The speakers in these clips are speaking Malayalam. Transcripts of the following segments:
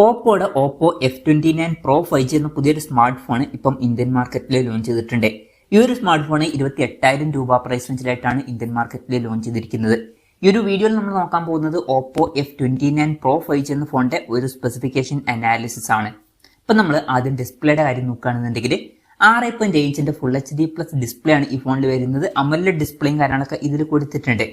ഓപ്പോയുടെ ഓപ്പോ F29 Pro 5G എന്ന പുതിയൊരു സ്മാർട്ട് ഫോൺ ഇപ്പം ഇന്ത്യൻ മാർക്കറ്റിൽ ലോഞ്ച് ചെയ്തിട്ടുണ്ട്. ഈ ഒരു സ്മാർട്ട് ഫോൺ 28,000 രൂപ പ്രൈസ് റേഞ്ചിലായിട്ടാണ് ഇന്ത്യൻ മാർക്കറ്റിൽ ലോഞ്ച് ചെയ്തിരിക്കുന്നത്. ഈ ഒരു വീഡിയോയിൽ നമ്മൾ നോക്കാൻ പോകുന്നത് ഓപ്പോ F29 Pro 5G എന്ന ഫോണിന്റെ ഒരു സ്പെസിഫിക്കേഷൻ അനാലിസിസ് ആണ്. ഇപ്പം നമ്മൾ ആദ്യം ഡിസ്പ്ലേയുടെ കാര്യം നോക്കുകയാണെന്നുണ്ടെങ്കിൽ 6.5 ഇഞ്ചിന്റെ ഫുൾ HD പ്ലസ് ഡിസ്പ്ലേ ആണ് ഈ ഫോണിൽ വരുന്നത്. അമോലെഡ് ഡിസ്പ്ലേയും കാര്യങ്ങളൊക്കെ ഇതിൽ കൊടുത്തിട്ടുണ്ട്.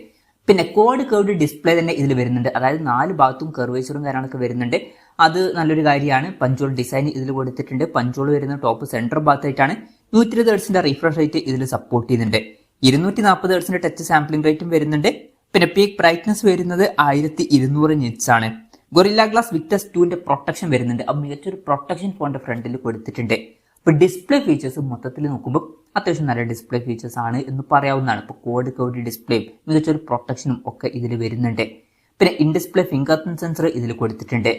പിന്നെ കർവ്ഡ് ഡിസ്പ്ലേ തന്നെ ഇതിൽ വരുന്നുണ്ട്. അതായത് 4 ഭാഗത്തും കർവേച്ചറും കാര്യങ്ങളൊക്കെ വരുന്നുണ്ട്. അത് നല്ലൊരു കാര്യമാണ്. പഞ്ചോൾ ഡിസൈൻ ഇതിൽ കൊടുത്തിട്ടുണ്ട്. പഞ്ചോൾ വരുന്ന ടോപ്പ് സെന്റർ ഭാഗത്തായിട്ടാണ്. 120 ഹെർട്സിന്റെ റീഫ്രഷ് റേറ്റ് ഇതിൽ സപ്പോർട്ട് ചെയ്യുന്നുണ്ട്. 240 ഹെർട്സിന്റെ ടച്ച് സാമ്പിളിംഗ് റേറ്റും വരുന്നുണ്ട്. പിന്നെ പീക്ക് ബ്രൈറ്റ്നസ് വരുന്നത് 1200 നിറ്റ്സ് ആണ്. ഗൊറില്ല ഗ്ലാസ് വിക്ടസ് 2ന്റെ പ്രൊട്ടക്ഷൻ വരുന്നുണ്ട്. അപ്പോൾ മികച്ചൊരു പ്രൊട്ടക്ഷൻ ഫോണിന്റെ ഫ്രണ്ടിൽ കൊടുത്തിട്ടുണ്ട്. ഇപ്പോൾ ഡിസ്പ്ലേ ഫീച്ചേഴ്സ് മൊത്തത്തിൽ നോക്കുമ്പോൾ അത്യാവശ്യം നല്ല ഡിസ്പ്ലേ ഫീച്ചേഴ്സ് ആണ് എന്ന് പറയാവുന്നതാണ്. ഇപ്പോൾ കർവ്ഡ് ഡിസ്പ്ലേയും മികച്ചൊരു പ്രൊട്ടക്ഷനും ഒക്കെ ഇതിൽ വരുന്നുണ്ട്. പിന്നെ in display finger print sensor ഇതിൽ കൊടുത്തിട്ടുണ്ട്.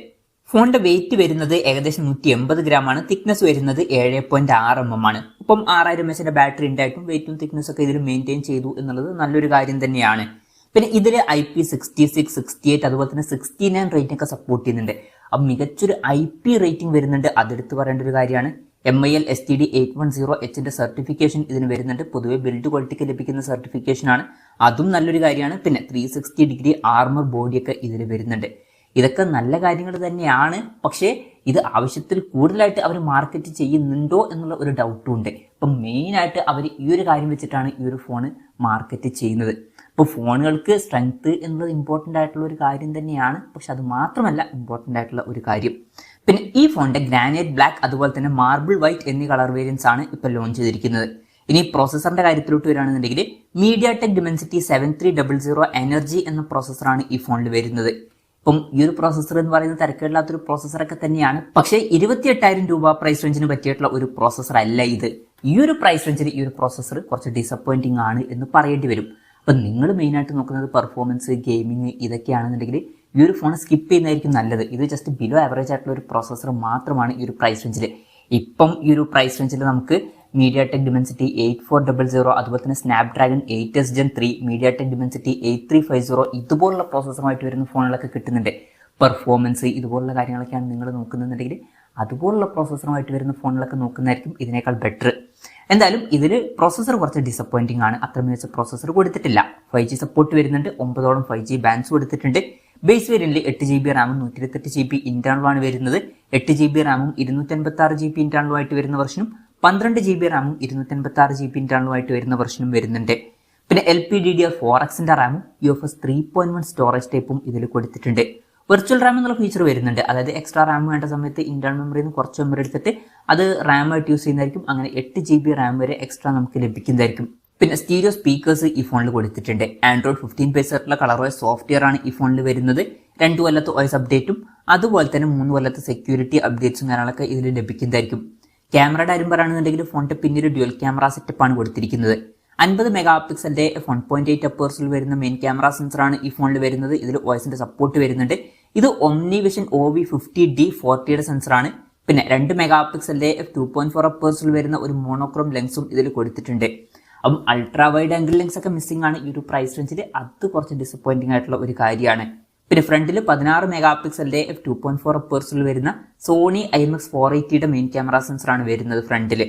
ഫോണിന്റെ വെയിറ്റ് വരുന്നത് ഏകദേശം 180 ഗ്രാം ആണ്. തിക്നെസ് വരുന്നത് 7.6 mm ആണ്. ഇപ്പം 6000 mAh ബാറ്ററി ഉണ്ടായിട്ടും വെയിറ്റും തിക്നെസ് ഒക്കെ ഇതിൽ മെയിൻറ്റെയിൻ ചെയ്തു എന്നുള്ളത് നല്ലൊരു കാര്യം തന്നെയാണ്. പിന്നെ ഇതിൽ IP66, 68 അതുപോലെ തന്നെ 69 റേറ്റിംഗ് ഒക്കെ സപ്പോർട്ട് ചെയ്യുന്നുണ്ട്. അപ്പം മികച്ചൊരു IP റേറ്റിംഗ് വരുന്നുണ്ട്. അതെടുത്ത് പറയേണ്ട ഒരു കാര്യമാണ്. MIL STD 810Hന്റെ സർട്ടിഫിക്കേഷൻ ഇതിന് വരുന്നുണ്ട്. പൊതുവെ ബിൽഡ് ക്വാളിറ്റിക്ക് ലഭിക്കുന്ന സർട്ടിഫിക്കേഷൻ ആണ്. അതും നല്ലൊരു കാര്യമാണ്. പിന്നെ 360 ഡിഗ്രി ആർമർ ബോഡിയൊക്കെ ഇതിൽ വരുന്നുണ്ട്. ഇതൊക്കെ നല്ല കാര്യങ്ങൾ തന്നെയാണ്. പക്ഷേ ഇത് ആവശ്യത്തിൽ കൂടുതലായിട്ട് അവർ മാർക്കറ്റ് ചെയ്യുന്നുണ്ടോ എന്നുള്ള ഒരു ഡൗട്ടും ഉണ്ട്. ഇപ്പം മെയിനായിട്ട് അവർ ഈ ഒരു കാര്യം വെച്ചിട്ടാണ് ഈ ഒരു ഫോൺ മാർക്കറ്റ് ചെയ്യുന്നത്. ഇപ്പോൾ ഫോണുകൾക്ക് സ്ട്രെങ്ത് എന്നുള്ളത് ഇമ്പോർട്ടൻ്റ് ആയിട്ടുള്ള ഒരു കാര്യം തന്നെയാണ്. പക്ഷെ അത് മാത്രമല്ല ഇമ്പോർട്ടൻ്റ് ആയിട്ടുള്ള ഒരു കാര്യം. പിന്നെ ഈ ഫോണിന്റെ ഗ്രാനൈറ്റ് ബ്ലാക്ക് അതുപോലെ തന്നെ മാർബിൾ വൈറ്റ് എന്നീ കളർ വേരിയൻസ് ആണ് ഇപ്പോൾ ലോഞ്ച് ചെയ്തിരിക്കുന്നത്. ഇനി പ്രോസസറിന്റെ കാര്യത്തിലോട്ട് വരികയാണെന്നുണ്ടെങ്കിൽ മീഡിയാടെക് ഡിമെൻസിറ്റി 7300 എനർജി എന്ന പ്രോസസറാണ് ഈ ഫോണിൽ വരുന്നത്. ഇപ്പം ഈ ഒരു പ്രോസസർ എന്ന് പറയുന്നത് തിരക്കേടില്ലാത്തൊരു പ്രോസസറൊക്കെ തന്നെയാണ്. പക്ഷേ 28,000 രൂപ പ്രൈസ് റേഞ്ചിന് പറ്റിയിട്ടുള്ള ഒരു പ്രോസസർ അല്ല ഇത്. ഈ ഒരു പ്രൈസ് റേഞ്ചിൽ ഈ ഒരു പ്രോസസർ കുറച്ച് ഡിസപ്പോയിന്റിംഗ് ആണ് എന്ന് പറയേണ്ടി വരും. അപ്പം നിങ്ങൾ മെയിനായിട്ട് നോക്കുന്നത് പെർഫോമൻസ്, ഗെയിമിംഗ് ഇതൊക്കെയാണെന്നുണ്ടെങ്കിൽ ഈ ഒരു ഫോൺ സ്കിപ്പ് ചെയ്യുന്നതായിരിക്കും നല്ലത്. ഇത് ജസ്റ്റ് ബിലോ ആവറേജ് ആയിട്ടുള്ള ഒരു പ്രോസസർ മാത്രമാണ് ഈ ഒരു പ്രൈസ് റേഞ്ചിൽ. ഇപ്പം ഈ ഒരു പ്രൈസ് റേഞ്ചിൽ നമുക്ക് മീഡിയാടെക് ഡിമെൻസിറ്റി 8400 അതുപോലെ തന്നെ സ്നാപ്ഡ്രാഗൺ 8s Gen 3, മീഡിയാടെക് ഡിമെൻസിറ്റി 8350 ഇതുപോലുള്ള പ്രോസസറുമായിട്ട് വരുന്ന ഫോണുകളൊക്കെ കിട്ടുന്നുണ്ട്. പെർഫോമൻസ് ഇതുപോലുള്ള കാര്യങ്ങളൊക്കെയാണ് നിങ്ങൾ നോക്കുന്നുണ്ടെങ്കിൽ അതുപോലുള്ള പ്രോസസറുമായിട്ട് വരുന്ന ഫോണുകളൊക്കെ നോക്കുന്നതായിരിക്കും ഇതിനേക്കാൾ ബെറ്റർ. എന്തായാലും ഇതിൽ പ്രോസസർ കുറച്ച് ഡിസപ്പോയിന്റിംഗ് ആണ്. അത്ര മികച്ച പ്രോസസർ കൊടുത്തിട്ടില്ല. 5G സപ്പോർട്ട് വരുന്നുണ്ട്. 9ഓളം 5G ബാൻഡ്സ് കൊടുത്തിട്ടുണ്ട്. ബേസ് വേരിയന്റിൽ 8GB റാമും 128GB ഇന്റേണലുമാണ് വരുന്നത്. 8GB റാമും 256GB ഇന്റേണലുമായിട്ട് വരുന്ന വെർഷനും 12GB റാമും 256GB ഇന്റേണലുമായിട്ട് വരുന്ന വെർഷനും വരുന്നുണ്ട്. പിന്നെ LPDDR4Xന്റെ റാമും UFS 3.1 സ്റ്റോറേജ് ടൈപ്പും ഇതിൽ കൊടുത്തിട്ടുണ്ട്. വെർച്വൽ റാം എന്നുള്ള ഫീച്ചർ വരുന്നുണ്ട്. അതായത് എക്സ്ട്രാ റാം വേണ്ട സമയത്ത് ഇന്റേണൽ മെമ്മറിയിൽ നിന്ന് കുറച്ച് മെമ്മറി എടുത്തിട്ട് അത് റാം ആയിട്ട് യൂസ് ചെയ്യുന്നതായിരിക്കും. അങ്ങനെ 8GB റാം വരെ എക്സ്ട്രാ നമുക്ക് ലഭിക്കുന്നതായിരിക്കും. പിന്നെ സ്റ്റീരിയോ സ്പീക്കേഴ്സ് ഈ ഫോണിൽ കൊടുത്തിട്ടുണ്ട്. ആൻഡ്രോയിഡ് 15 ബേസിലുള്ള കളർവൈസ് സോഫ്റ്റ്വെയർ ആണ് ഈ ഫോണിൽ വരുന്നത്. 2 കൊല്ലത്തെ OS അപ്ഡേറ്റും അതുപോലെ തന്നെ 3 കൊല്ലത്തെ സെക്യൂരിറ്റി അപ്ഡേറ്റ്സും കാര്യങ്ങളൊക്കെ ഇതിൽ ലഭിക്കുന്നതായിരിക്കും. ക്യാമറയുടെ കാര്യം പറയുകയാണെന്നുണ്ടെങ്കിൽ ഫോണിന്റെ പിന്നീട് ഡ്യുവൽ ക്യാമറ സെറ്റപ്പ് ആണ് കൊടുത്തിരിക്കുന്നത്. 50 മെഗാ പിക്സലിന്റെ 1.8 അപ്പേഴ്സിൽ വരുന്ന മെയിൻ ക്യാമറ സെൻസറാണ് ഈ ഫോണിൽ വരുന്നത്. ഇതിൽ OSന്റെ സപ്പോർട്ട് വരുന്നുണ്ട്. ഇത് OmniVision OV50D 40യുടെ സെൻസറാണ്. പിന്നെ 2 മെഗാ പിക്സലിന്റെ 2.4 അപ്പേഴ്സിൽ വരുന്ന ഒരു മോണോക്രോം ലെൻസും ഇതിൽ കൊടുത്തിട്ടുണ്ട്. അപ്പം അൾട്രാ വൈഡ് ആംഗിൾ ലെൻസ് ഒക്കെ മിസ്സിംഗ് ആണ് ഈ ഒരു പ്രൈസ് റേഞ്ചിൽ. അത് കുറച്ച് ഡിസപ്പോയിന്റിംഗ് ആയിട്ടുള്ള ഒരു കാര്യമാണ്. പിന്നെ ഫ്രണ്ടിൽ 16 മെഗാ പിക്സലിന്റെ 2.4 അപ്പേഴ്സിൽ വരുന്ന സോണി IMX 480യുടെ മെയിൻ ക്യാമറ സെൻസറാണ് വരുന്നത് ഫ്രണ്ടിൽ.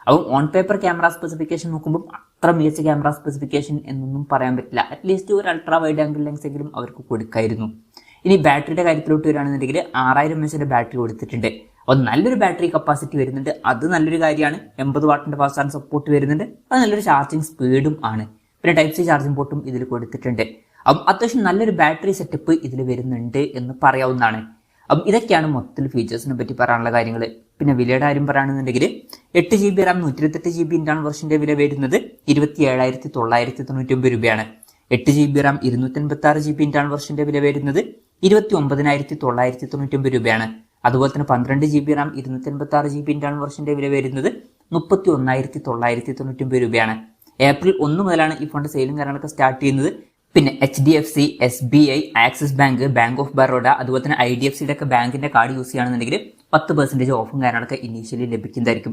അപ്പം ഓൺ പേപ്പർ ക്യാമറ സ്പെസിഫിക്കേഷൻ നോക്കുമ്പോൾ അത്ര മികച്ച ക്യാമറ സ്പെസിഫിക്കേഷൻ എന്നൊന്നും പറയാൻ പറ്റില്ല. അറ്റ്ലീസ്റ്റ് ഒരു അൾട്രാ വൈഡ് ആംഗിൾ ലെൻസ് എങ്കിലും അവർക്ക് കൊടുക്കായിരുന്നു. ഇനി ബാറ്ററിയുടെ കാര്യത്തിലോട്ട് വരികയാണെന്നുണ്ടെങ്കിൽ 6000 mAh ബാറ്ററി കൊടുത്തിട്ടുണ്ട്. അപ്പോൾ നല്ലൊരു ബാറ്ററി കപ്പാസിറ്റി വരുന്നുണ്ട്. അത് നല്ലൊരു കാര്യമാണ്. 80 വാട്ടിന്റെ ഫാസ്റ്റ് ചാർജ് സപ്പോർട്ട് വരുന്നുണ്ട്. അത് നല്ലൊരു ചാർജിങ് സ്പീഡും ആണ്. പിന്നെ Type-C ചാർജിംഗ് പോർട്ടും ഇതിൽ കൊടുത്തിട്ടുണ്ട്. അപ്പം അത്യാവശ്യം നല്ലൊരു ബാറ്ററി സെറ്റപ്പ് ഇതിൽ വരുന്നുണ്ട് എന്ന് പറയാവുന്നതാണ്. അപ്പം ഇതൊക്കെയാണ് മൊത്തത്തിൽ ഫീച്ചേഴ്സിനെ പറ്റി പറയാനുള്ള കാര്യങ്ങൾ. പിന്നെ വിലയുടെ കാര്യം പറയുകയാണെന്നുണ്ടെങ്കിൽ 8GB റാം 128GB ഇന്റേണൽ വെർഷന്റെ വില വരുന്നത് 27,999 രൂപയാണ്. 8GB റാം 256GB ഇന്റേണൽ വെർഷന്റെ വില വരുന്നത് 29,999 രൂപയാണ്. അതുപോലെ തന്നെ 12GB റാം 256GB ഇന്റേണൽ വെർഷന്റെ വില വരുന്നത് 31,999 രൂപയാണ്. ഏപ്രിൽ 1 മുതലാണ് ഈ ഫോണിന്റെ സെയിലും കാര്യങ്ങളൊക്കെ സ്റ്റാർട്ട് ചെയ്യുന്നത്. പിന്നെ HDFC, SBI, axis bank, bank of Baroda അതുപോലെ തന്നെ IDFCയുടെ ഒക്കെ ബാങ്കിന്റെ കാർഡ് യൂസ് ചെയ്യുകയാണെന്നുണ്ടെങ്കിൽ 10% ഓഫും കാര്യങ്ങളൊക്കെ ഇനീഷ്യലി ലഭിക്കുന്നതായിരിക്കും.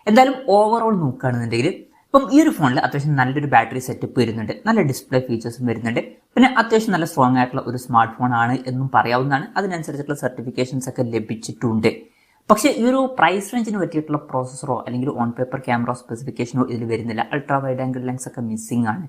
എന്തായാലും ഓവറോൾ നോക്കുകയാണെന്നുണ്ടെങ്കിൽ അപ്പം ഈ ഒരു ഫോണിൽ അത്യാവശ്യം നല്ലൊരു ബാറ്ററി സെറ്റപ്പ് വരുന്നുണ്ട്, നല്ല ഡിസ്പ്ലേ ഫീച്ചേഴ്സും വരുന്നുണ്ട്, പിന്നെ അത്യാവശ്യം നല്ല സ്ട്രോങ് ആയിട്ടുള്ള ഒരു സ്മാർട്ട് ഫോൺ ആണ് എന്നും പറയാവുന്നതാണ്. അതിനനുസരിച്ചിട്ടുള്ള സർട്ടിഫിക്കേഷൻസ് ഒക്കെ ലഭിച്ചിട്ടുണ്ട്. പക്ഷേ ഈ ഒരു പ്രൈസ് റേഞ്ചിന് പറ്റിയിട്ടുള്ള പ്രോസസ്സറോ അല്ലെങ്കിൽ ഓൺ പേപ്പർ ക്യാമറ സ്പെസിഫിക്കേഷനോ ഇതിൽ വരുന്നില്ല. അൾട്രാ വൈഡ് ആംഗിൾ ലെൻസ് ഒക്കെ മിസ്സിംഗ് ആണ്.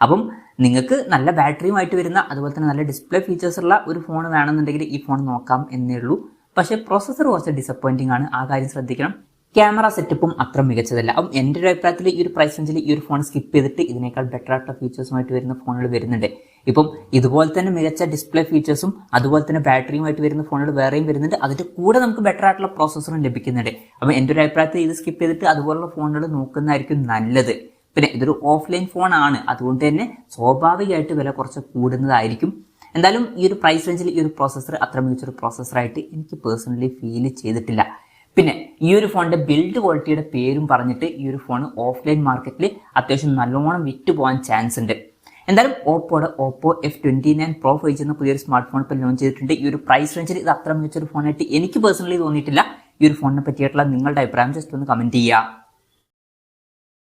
അപ്പം നിങ്ങൾക്ക് നല്ല ബാറ്ററിയുമായിട്ട് വരുന്ന അതുപോലെ തന്നെ നല്ല ഡിസ്പ്ലേ ഫീച്ചേഴ്സ് ഉള്ള ഒരു ഫോൺ വേണമെന്നുണ്ടെങ്കിൽ ഈ ഫോൺ നോക്കാം എന്നേ ഉള്ളൂ. പക്ഷേ പ്രോസസ്സർ കുറച്ച് ഡിസപ്പോയിന്റിംഗ് ആണ്, ആ കാര്യം ശ്രദ്ധിക്കണം. ക്യാമറ സെറ്റപ്പും അത്ര മികച്ചതല്ല. അപ്പം എൻ്റെ ഒരു അഭിപ്രായത്തിൽ ഈ ഒരു പ്രൈസ് റേഞ്ചിൽ ഈ ഒരു ഫോൺ സ്കിപ്പ് ചെയ്തിട്ട് ഇതിനേക്കാൾ ബെറ്റർ ആയിട്ടുള്ള ഫീച്ചേഴ്സുമായിട്ട് വരുന്ന ഫോണുകൾ വരുന്നുണ്ട്. ഇപ്പം ഇതുപോലെ തന്നെ മികച്ച ഡിസ്പ്ലേ ഫീച്ചേഴ്സും അതുപോലെ തന്നെ ബാറ്ററിയുമായിട്ട് വരുന്ന ഫോണുകൾ വേറെയും വരുന്നുണ്ട്. അതിൻ്റെ കൂടെ നമുക്ക് ബെറ്റർ ആയിട്ടുള്ള പ്രോസസ്സറും ലഭിക്കുന്നുണ്ട്. അപ്പം എൻ്റെ ഒരു അഭിപ്രായത്തിൽ ഇത് സ്കിപ്പ് ചെയ്തിട്ട് അതുപോലുള്ള ഫോണുകൾ നോക്കുന്നതായിരിക്കും നല്ലത്. പിന്നെ ഇതൊരു ഓഫ്ലൈൻ ഫോണാണ്, അതുകൊണ്ട് തന്നെ സ്വാഭാവികമായിട്ട് വില കുറച്ച് കൂടുന്നതായിരിക്കും. എന്തായാലും ഈ ഒരു പ്രൈസ് റേഞ്ചിൽ ഈ ഒരു പ്രോസസ്സർ അത്ര മികച്ചൊരു പ്രോസസ്സറായിട്ട് എനിക്ക് പേഴ്സണലി ഫീൽ ചെയ്തിട്ടില്ല. പിന്നെ ഈ ഒരു ഫോണിന്റെ ബിൽഡ് ക്വാളിറ്റിയുടെ പേരും പറഞ്ഞിട്ട് ഈ ഒരു ഫോൺ ഓഫ്ലൈൻ മാർക്കറ്റിൽ അത്യാവശ്യം നല്ലോണം വിറ്റ് പോകാൻ ചാൻസ് ഉണ്ട്. എന്തായാലും ഓപ്പോയുടെ ഓപ്പോ F29 Pro 5G എന്ന പുതിയൊരു സ്മാർട്ട് ഫോൺ ഇപ്പോൾ ലോഞ്ച് ചെയ്തിട്ടുണ്ട്. ഈ ഒരു പ്രൈസ് റേഞ്ചിൽ ഇത് അത്ര മികച്ചൊരു ഫോണായിട്ട് എനിക്ക് പേഴ്സണലി തോന്നിയിട്ടില്ല. ഈ ഒരു ഫോണിനെ പറ്റിയിട്ടുള്ള നിങ്ങളുടെ അഭിപ്രായം ജസ്റ്റ് ഒന്ന് കമന്റ് ചെയ്യുക.